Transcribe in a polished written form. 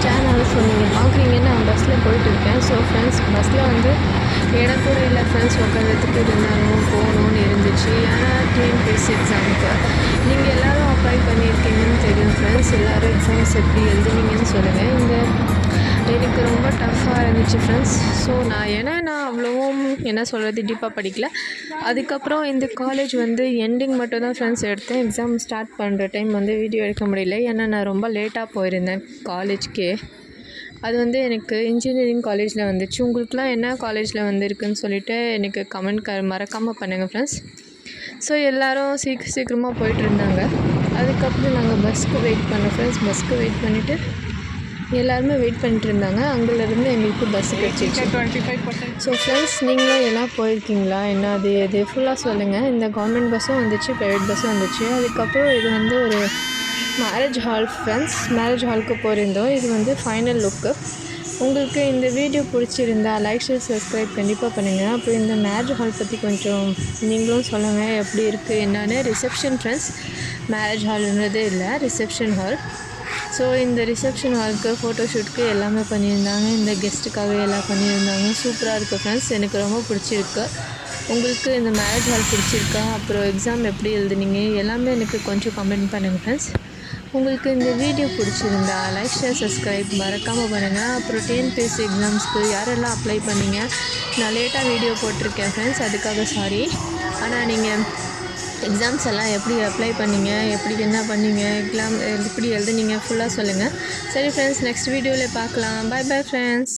Channel. So நீங்கள் பார்க்குறீங்க நான் பஸ்ஸில் போயிட்டுருக்கேன். ஸோ ஃப்ரெண்ட்ஸ் பஸ்ஸில் வந்து இடம் கூட இல்லை ஃப்ரெண்ட்ஸ், உட்காந்துட்டு இருந்தாலும் போகணுன்னு இருந்துச்சு. ஏன்னா டிஎன்பிஎஸ்சி எக்ஸாமுக்கு நீங்கள் எல்லோரும் அப்ளை பண்ணியிருக்கீங்கன்னு தெரியும் ஃப்ரெண்ட்ஸ். எல்லோரும் எக்ஸாம்ஸ் எப்படி எழுதுனீங்கன்னு சொல்லுங்கள். எனக்கு ரொம்ப டஃப்பாக இருந்துச்சு ஃப்ரெண்ட்ஸ். ஸோ நான் அவ்வளோவும் என்ன சொல்கிறது டீப்பாக படிக்கல. அதுக்கப்புறம் இந்த காலேஜ் வந்து எண்டிங் மட்டும் தான் ஃப்ரெண்ட்ஸ் எடுத்தேன். எக்ஸாம் ஸ்டார்ட் பண்ணுற டைம் வந்து வீடியோ எடுக்க முடியல. ஏன்னா நான் ரொம்ப லேட்டாக போயிருந்தேன் காலேஜ்க்கே. அது வந்து எனக்கு இன்ஜினியரிங் காலேஜில் வந்துச்சு. உங்களுக்குலாம் என்ன காலேஜில் வந்துருக்குன்னு சொல்லிவிட்டு எனக்கு கமெண்ட் மறக்காமல் பண்ணுங்கள் ஃப்ரெண்ட்ஸ். ஸோ எல்லோரும் சீக்கிரமாக போயிட்டுருந்தாங்க. அதுக்கப்புறம் நாங்கள் பஸ்ஸுக்கு வெயிட் பண்ணோம் ஃப்ரெண்ட்ஸ். பஸ்ஸுக்கு வெயிட் பண்ணிவிட்டு எல்லாருமே வெயிட் பண்ணிட்டு இருந்தாங்க. அங்கேருந்து எங்களுக்கு பஸ்ஸு கிடச்சிச்சு. 25%. ஸோ ஃப்ரெண்ட்ஸ் நீங்களும் எல்லாம் போயிருக்கீங்களா, என்ன அது எது ஃபுல்லாக சொல்லுங்கள். இந்த கவர்மெண்ட் பஸ்ஸும் வந்துச்சு, ப்ரைவேட் பஸ்ஸும் வந்துச்சு. அதுக்கப்புறம் இது வந்து ஒரு மேரேஜ் ஹால் ஃப்ரெண்ட்ஸ். மேரேஜ் ஹாலுக்கு போயிருந்தோம். இது வந்து ஃபைனல் லுக்கு. உங்களுக்கு இந்த வீடியோ பிடிச்சிருந்தா லைக் ஷேர் சப்ஸ்கிரைப் கண்டிப்பாக பண்ணுங்கள். அப்புறம் இந்த மேரேஜ் ஹால் பற்றி கொஞ்சம் நீங்களும் சொல்லுங்கள் எப்படி இருக்குது என்னென்னு. ரிசப்ஷன் ஃப்ரெண்ட்ஸ், மேரேஜ் ஹால்ன்றதே இல்லை, ரிசப்ஷன் ஹால். ஸோ இந்த ரிசப்ஷன் ஹாலுக்கு ஃபோட்டோஷூட்டுக்கு எல்லாமே பண்ணியிருந்தாங்க. இந்த கெஸ்ட்டுக்காக எல்லாம் பண்ணியிருந்தாங்க. சூப்பராக இருக்குது ஃப்ரெண்ட்ஸ், எனக்கு ரொம்ப பிடிச்சிருக்கு. உங்களுக்கு இந்த மேரேஜ் ஹால் பிடிச்சிருக்கா, அப்புறம் எக்ஸாம் எப்படி எழுதுனீங்க எல்லாமே எனக்கு கொஞ்சம் கமெண்ட் பண்ணுங்கள் ஃப்ரெண்ட்ஸ். உங்களுக்கு இந்த வீடியோ பிடிச்சிருந்தா லைக் ஷேர் சப்ஸ்கிரைப் மறக்காமல் பண்ணுங்கள். அப்புறம் டிஎன்பிஎஸ்சி எக்ஸாம்ஸ்க்கு யாரெல்லாம் அப்ளை பண்ணிங்க, நான் லேட்டாக வீடியோ போட்டிருக்கேன் ஃப்ரெண்ட்ஸ், அதுக்காக சாரி. ஆனால் நீங்கள் எக்ஸாம்ஸ் எல்லாம் எப்படி அப்ளை பண்ணிங்க, எப்படி என்ன பண்ணிங்க, எக்ஸாம் எப்படி எழுதுனீங்க ஃபுல்லாக சொல்லுங்கள். சரி ஃப்ரெண்ட்ஸ், நெக்ஸ்ட் வீடியோவில் பார்க்கலாம். Bye bye friends.